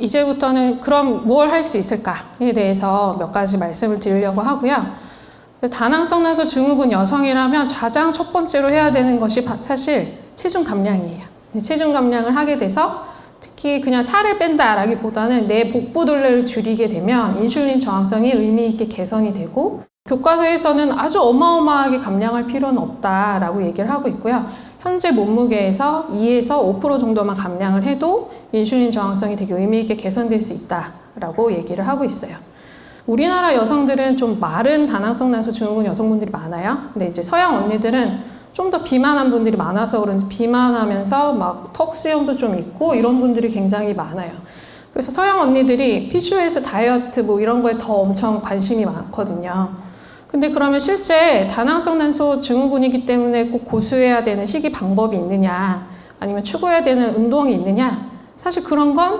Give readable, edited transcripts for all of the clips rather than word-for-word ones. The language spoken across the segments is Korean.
이제부터는 그럼 뭘 할 수 있을까에 대해서 몇 가지 말씀을 드리려고 하고요. 다낭성 난소 증후군 여성이라면 가장 첫 번째로 해야 되는 것이 사실 체중 감량이에요. 체중 감량을 하게 돼서 특히 그냥 살을 뺀다라기보다는 내 복부둘레를 줄이게 되면 인슐린 저항성이 의미 있게 개선이 되고, 교과서에서는 아주 어마어마하게 감량할 필요는 없다라고 얘기를 하고 있고요. 현재 몸무게에서 2에서 5% 정도만 감량을 해도 인슐린 저항성이 되게 의미 있게 개선될 수 있다라고 얘기를 하고 있어요. 우리나라 여성들은 좀 마른 다낭성 난소 증후군 여성분들이 많아요. 근데 이제 서양 언니들은 좀 더 비만한 분들이 많아서 그런지 비만하면서 막 턱 수염도 좀 있고 이런 분들이 굉장히 많아요. 그래서 서양 언니들이 PCOS 다이어트 뭐 이런 거에 더 엄청 관심이 많거든요. 근데 그러면 실제 다낭성 난소 증후군이기 때문에 꼭 고수해야 되는 식이 방법이 있느냐, 아니면 추구해야 되는 운동이 있느냐, 사실 그런 건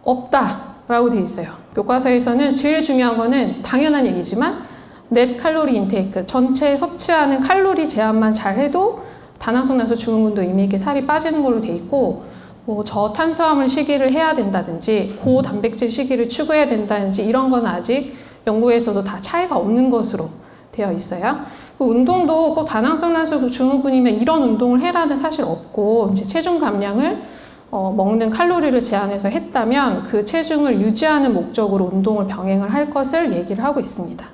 없다라고 돼 있어요. 교과서에서는 제일 중요한 거는 당연한 얘기지만 넷 칼로리 인테이크, 전체 섭취하는 칼로리 제한만 잘 해도 다낭성 난소 증후군도 의미 있게 살이 빠지는 걸로 돼 있고, 뭐 저탄수화물 식이를 해야 된다든지 고단백질 식이를 추구해야 된다든지 이런 건 아직 연구에서도 다 차이가 없는 것으로 되어 있어요. 운동도 꼭 다낭성 난소 증후군이면 이런 운동을 해라는 사실 없고, 이제 체중 감량을 먹는 칼로리를 제한해서 했다면 그 체중을 유지하는 목적으로 운동을 병행을 할 것을 얘기를 하고 있습니다.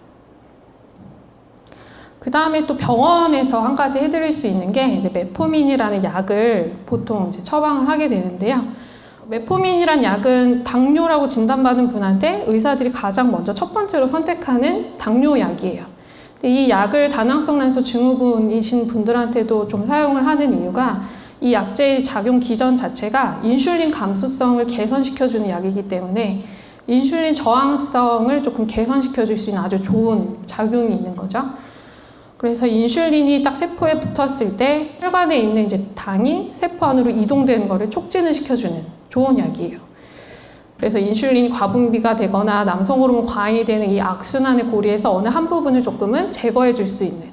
그 다음에 또 병원에서 한 가지 해드릴 수 있는 게 이제 메포민이라는 약을 보통 이제 처방을 하게 되는데요. 메포민이란 약은 당뇨라고 진단받은 분한테 의사들이 가장 먼저 첫 번째로 선택하는 당뇨약이에요. 이 약을 다낭성 난소 증후군이신 분들한테도 좀 사용을 하는 이유가 이 약제의 작용 기전 자체가 인슐린 감수성을 개선시켜주는 약이기 때문에 인슐린 저항성을 조금 개선시켜줄 수 있는 아주 좋은 작용이 있는 거죠. 그래서 인슐린이 딱 세포에 붙었을 때 혈관에 있는 이제 당이 세포 안으로 이동되는 것을 촉진을 시켜주는 좋은 약이에요. 그래서 인슐린 과분비가 되거나 남성 호르몬 과잉이 되는 이 악순환의 고리에서 어느 한 부분을 조금은 제거해 줄 수 있는.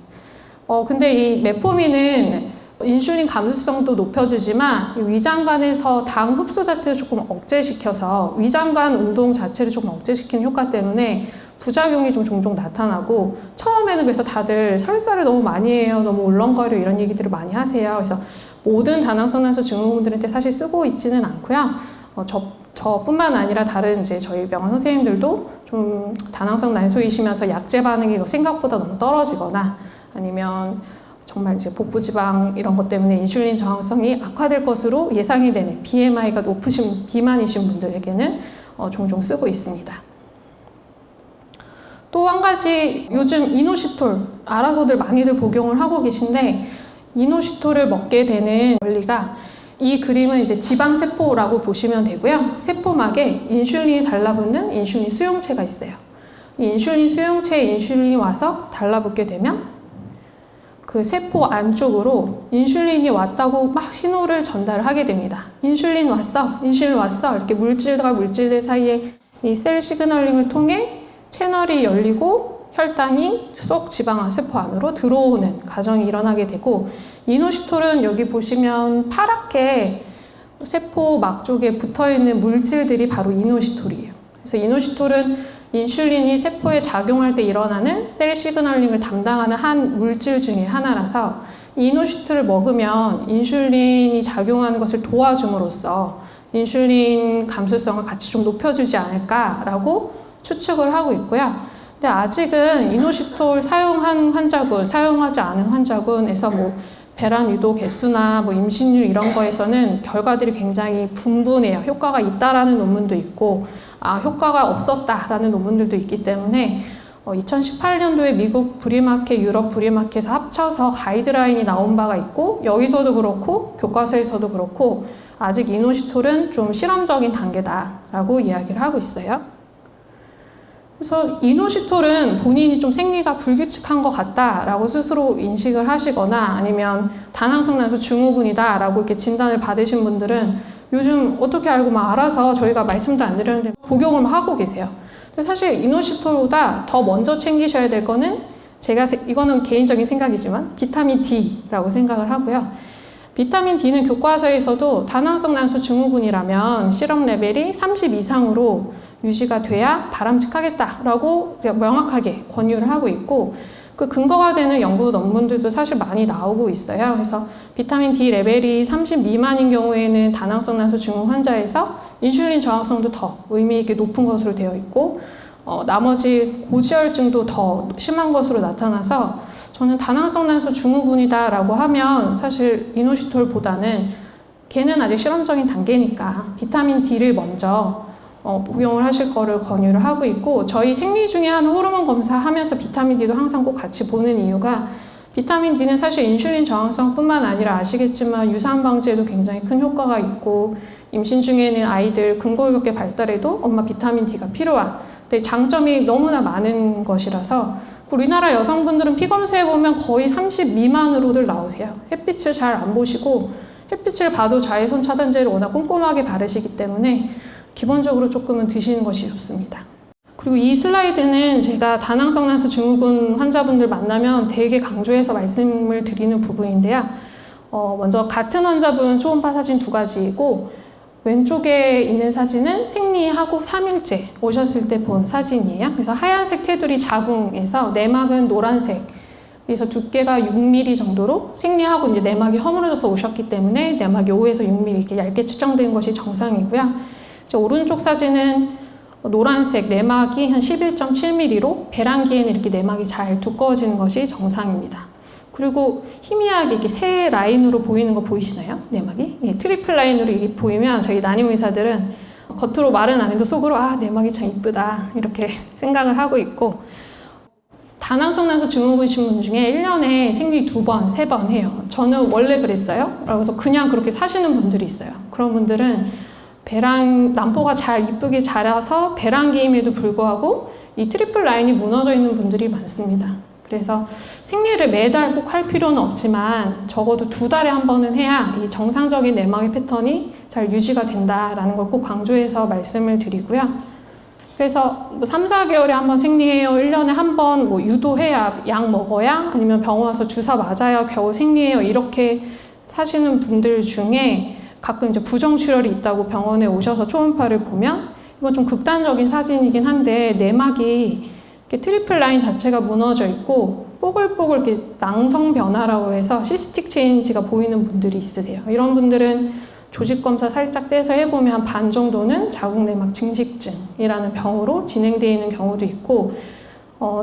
근데 이 메포민은 인슐린 감수성도 높여주지만 위장관에서 당 흡수 자체를 조금 억제시켜서 위장관 운동 자체를 조금 억제시키는 효과 때문에 부작용이 좀 종종 나타나고, 처음에는 그래서 다들 설사를 너무 많이 해요, 너무 울렁거려 이런 얘기들을 많이 하세요. 그래서 모든 다낭성 난소 증후군들한테 사실 쓰고 있지는 않고요. 저뿐만 아니라 다른 이제 저희 병원 선생님들도 좀 다낭성 난소이시면서 약제 반응이 생각보다 너무 떨어지거나 아니면 정말 이제 복부 지방 이런 것 때문에 인슐린 저항성이 악화될 것으로 예상이 되는 BMI가 높으신 비만이신 분들에게는 종종 쓰고 있습니다. 또 한 가지, 요즘 이노시톨 알아서들 많이들 복용을 하고 계신데, 이노시톨을 먹게 되는 원리가, 이 그림은 이제 지방세포라고 보시면 되고요. 세포막에 인슐린이 달라붙는 인슐린 수용체가 있어요. 이 인슐린 수용체에 인슐린이 와서 달라붙게 되면 그 세포 안쪽으로 인슐린이 왔다고 막 신호를 전달하게 됩니다. 인슐린 왔어, 인슐린 왔어. 이렇게 물질과 물질들 사이에 이 셀 시그널링을 통해 채널이 열리고 혈당이 쏙 지방화 세포 안으로 들어오는 과정이 일어나게 되고, 이노시톨은 여기 보시면 파랗게 세포막 쪽에 붙어있는 물질들이 바로 이노시톨이에요. 그래서 이노시톨은 인슐린이 세포에 작용할 때 일어나는 셀 시그널링을 담당하는 한 물질 중에 하나라서, 이노시톨을 먹으면 인슐린이 작용하는 것을 도와줌으로써 인슐린 감수성을 같이 좀 높여주지 않을까라고 추측을 하고 있고요. 근데 아직은 이노시톨 사용한 환자군, 사용하지 않은 환자군에서 뭐 배란 유도 개수나 뭐 임신율 이런 거에서는 결과들이 굉장히 분분해요. 효과가 있다라는 논문도 있고, 효과가 없었다라는 논문들도 있기 때문에 2018년도에 미국 브리마켓, 유럽 브리마켓에서 합쳐서 가이드라인이 나온 바가 있고, 여기서도 그렇고 교과서에서도 그렇고 아직 이노시톨은 좀 실험적인 단계다라고 이야기를 하고 있어요. 그래서 이노시톨은 본인이 좀 생리가 불규칙한 것 같다라고 스스로 인식을 하시거나 아니면 다낭성 난소 증후군이다 라고 이렇게 진단을 받으신 분들은 요즘 어떻게 알고 막 알아서 저희가 말씀도 안 드렸는데 복용을 막 하고 계세요. 근데 사실 이노시톨보다 더 먼저 챙기셔야 될 거는, 이거는 개인적인 생각이지만 비타민 D라고 생각을 하고요. 비타민 D는 교과서에서도 다낭성 난소 증후군이라면 시럽 레벨이 30 이상으로 유지가 돼야 바람직하겠다라고 명확하게 권유를 하고 있고, 그 근거가 되는 연구 논문들도 사실 많이 나오고 있어요. 그래서 비타민 D 레벨이 30 미만인 경우에는 다낭성 난소 증후군 환자에서 인슐린 저항성도 더 의미 있게 높은 것으로 되어 있고, 나머지 고지혈증도 더 심한 것으로 나타나서 저는 다낭성 난소 증후군이다라고 하면 사실 이노시톨보다는 걔는 아직 실험적인 단계니까 비타민 D를 먼저 복용을 하실 거를 권유를 하고 있고, 저희 생리 중에 하는 호르몬 검사하면서 비타민 D도 항상 꼭 같이 보는 이유가, 비타민 D는 사실 인슐린 저항성뿐만 아니라 아시겠지만 유산 방지에도 굉장히 큰 효과가 있고, 임신 중에는 아이들 근골격계 발달에도 엄마 비타민 D가 필요한, 근데 장점이 너무나 많은 것이라서 우리나라 여성분들은 피검사해보면 거의 30 미만으로들 나오세요. 햇빛을 잘 안 보시고, 햇빛을 봐도 자외선 차단제를 워낙 꼼꼼하게 바르시기 때문에 기본적으로 조금은 드시는 것이 좋습니다. 그리고 이 슬라이드는 제가 다낭성 난소 증후군 환자분들 만나면 되게 강조해서 말씀을 드리는 부분인데요. 먼저 같은 환자분 초음파 사진 2가지이고, 왼쪽에 있는 사진은 생리하고 3일째 오셨을 때 본 사진이에요. 그래서 하얀색 테두리 자궁에서 내막은 노란색, 그래서 두께가 6mm 정도로 생리하고 이제 내막이 허물어져서 오셨기 때문에 내막이 5에서 6mm 이렇게 얇게 측정된 것이 정상이고요. 이제 오른쪽 사진은 노란색 내막이 한 11.7mm로 배란기에는 이렇게 내막이 잘 두꺼워지는 것이 정상입니다. 그리고 희미하게 이렇게 세 라인으로 보이는 거 보이시나요? 내막이? 예, 트리플 라인으로 이게 보이면 저희 난임 의사들은 겉으로 말은 안 해도 속으로 내막이 참 이쁘다 이렇게 생각을 하고 있고, 다낭성 난소 증후군이신 분 중에 1년에 생리 2번, 3번 해요. 저는 원래 그랬어요. 그래서 그냥 그렇게 사시는 분들이 있어요. 그런 분들은 난포가 잘 이쁘게 자라서 배란기임에도 불구하고 이 트리플 라인이 무너져 있는 분들이 많습니다. 그래서 생리를 매달 꼭 할 필요는 없지만 적어도 2달에 한 번은 해야 이 정상적인 내막의 패턴이 잘 유지가 된다라는 걸 꼭 강조해서 말씀을 드리고요. 그래서 3, 4개월에 한 번 생리해요, 1년에 한 번 유도해야, 약 먹어야, 아니면 병원 와서 주사 맞아야 겨우 생리해요, 이렇게 사시는 분들 중에 가끔 이제 부정출혈이 있다고 병원에 오셔서 초음파를 보면, 이건 좀 극단적인 사진이긴 한데 내막이 이렇게 트리플 라인 자체가 무너져 있고 뽀글뽀글 이렇게 낭성 변화라고 해서 시스틱 체인지가 보이는 분들이 있으세요. 이런 분들은 조직 검사 살짝 떼서 해보면 한 반 정도는 자궁내막 증식증이라는 병으로 진행되어 있는 경우도 있고,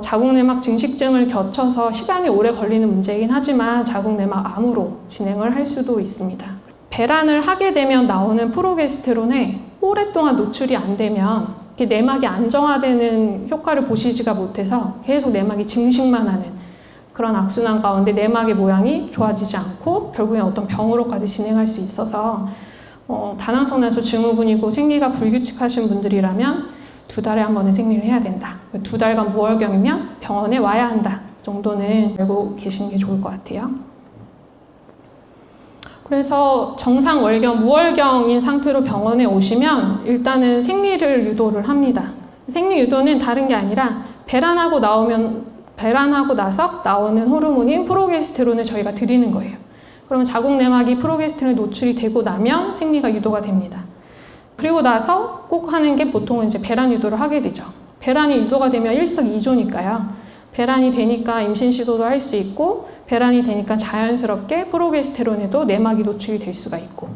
자궁내막 증식증을 겨쳐서 시간이 오래 걸리는 문제이긴 하지만 자궁내막 암으로 진행을 할 수도 있습니다. 배란을 하게 되면 나오는 프로게스테론에 오랫동안 노출이 안 되면 내막이 안정화되는 효과를 보시지가 못해서 계속 내막이 증식만 하는 그런 악순환 가운데 내막의 모양이 좋아지지 않고 결국엔 어떤 병으로까지 진행할 수 있어서 다낭성 난소 증후군이고 생리가 불규칙하신 분들이라면 2달에 한 번은 생리를 해야 된다. 2달간 무월경이면 병원에 와야 한다 정도는 알고 계시는 게 좋을 것 같아요. 그래서 정상 월경, 무월경인 상태로 병원에 오시면 일단은 생리를 유도를 합니다. 생리 유도는 다른 게 아니라 배란하고 나서 나오는 호르몬인 프로게스테론을 저희가 드리는 거예요. 그러면 자궁내막이 프로게스테론에 노출이 되고 나면 생리가 유도가 됩니다. 그리고 나서 꼭 하는 게 보통은 이제 배란 유도를 하게 되죠. 배란이 유도가 되면 일석이조니까요. 배란이 되니까 임신 시도도 할 수 있고, 배란이 되니까 자연스럽게 프로게스테론에도 내막이 노출이 될 수가 있고,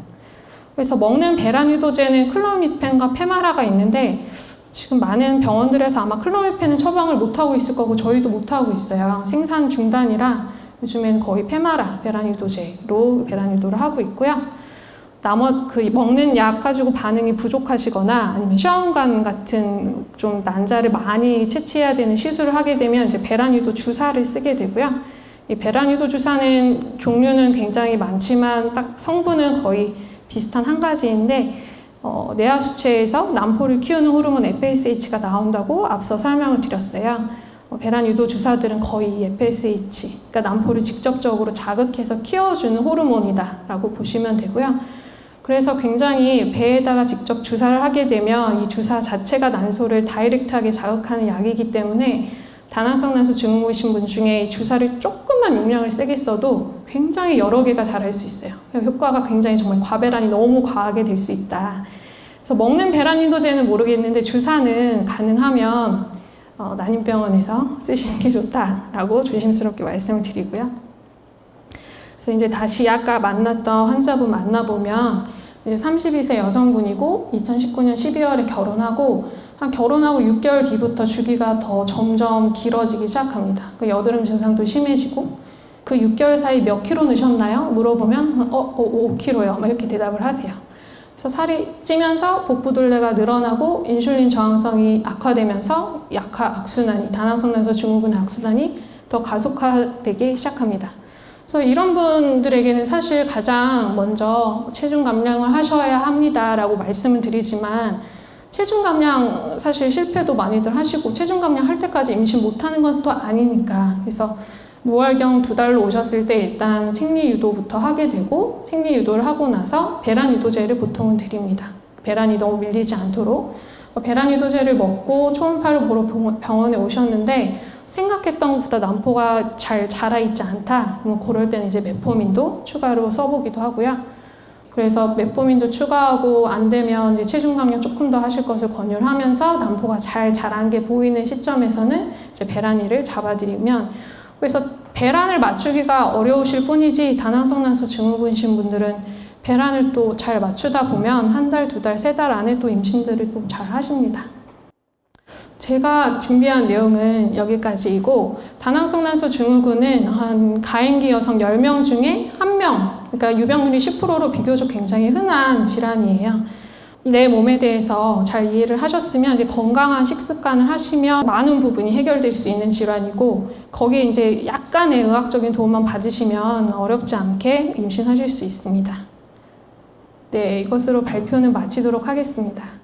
그래서 먹는 배란 유도제는 클로미펜과 페마라가 있는데 지금 많은 병원들에서 아마 클로미펜은 처방을 못하고 있을 거고 저희도 못하고 있어요. 생산 중단이라 요즘에는 거의 페마라 배란 유도제로 배란 유도를 하고 있고요. 먹는 약 가지고 반응이 부족하시거나 아니면 시험관 같은 좀 난자를 많이 채취해야 되는 시술을 하게 되면 이제 배란 유도 주사를 쓰게 되고요. 이 배란 유도 주사는 종류는 굉장히 많지만 딱 성분은 거의 비슷한 한 가지인데, 내하수체에서 난포를 키우는 호르몬 FSH가 나온다고 앞서 설명을 드렸어요. 배란 유도 주사들은 거의 FSH, 그러니까 난포를 직접적으로 자극해서 키워주는 호르몬이다라고 보시면 되고요. 그래서 굉장히 배에다가 직접 주사를 하게 되면 이 주사 자체가 난소를 다이렉트하게 자극하는 약이기 때문에 다낭성 난소 증후군이신 분 중에 주사를 조금만 용량을 세게 써도 굉장히 여러 개가 자랄 수 있어요. 효과가 굉장히 정말 과배란이 너무 과하게 될 수 있다. 그래서 먹는 베라니도제는 모르겠는데 주사는 가능하면 난임병원에서 쓰시는 게 좋다라고 조심스럽게 말씀을 드리고요. 그래서 이제 다시 아까 만났던 환자분 만나보면 이제 32세 여성분이고 2019년 12월에 결혼하고 한 결혼하고 6개월 뒤부터 주기가 더 점점 길어지기 시작합니다. 그 여드름 증상도 심해지고 그 6개월 사이 몇 킬로 넣으셨나요? 물어보면 5kg요. 막 이렇게 대답을 하세요. 그래서 살이 찌면서 복부둘레가 늘어나고 인슐린 저항성이 악화되면서 악순환이, 다낭성 난소 증후군 악순환이 더 가속화되기 시작합니다. 그래서 이런 분들에게는 사실 가장 먼저 체중 감량을 하셔야 합니다라고 말씀을 드리지만 체중 감량 사실 실패도 많이들 하시고 체중 감량 할 때까지 임신 못하는 건 또 아니니까 그래서 무월경 2달로 오셨을 때 일단 생리유도부터 하게 되고 생리유도를 하고 나서 배란유도제를 보통은 드립니다. 배란이 너무 밀리지 않도록 배란유도제를 먹고 초음파를 보러 병원에 오셨는데 생각했던 것보다 난포가 잘 자라있지 않다. 그럼 그럴 때는 이제 메포민도 추가로 써보기도 하고요. 그래서 메포민도 추가하고 안 되면 이제 체중 감량 조금 더 하실 것을 권유를 하면서 난포가 잘 자란 게 보이는 시점에서는 이제 배란이를 잡아드리면 그래서 배란을 맞추기가 어려우실 뿐이지 다낭성 난소 증후군이신 분들은 배란을 또 잘 맞추다 보면 1달, 2달, 3달 안에 또 임신들을 또 잘 하십니다. 제가 준비한 내용은 여기까지이고 다낭성 난소 증후군은 한 가임기 여성 10명 중에 1명, 그러니까 유병률이 10%로 비교적 굉장히 흔한 질환이에요. 내 몸에 대해서 잘 이해를 하셨으면 이제 건강한 식습관을 하시면 많은 부분이 해결될 수 있는 질환이고 거기에 이제 약간의 의학적인 도움만 받으시면 어렵지 않게 임신하실 수 있습니다. 네, 이것으로 발표는 마치도록 하겠습니다.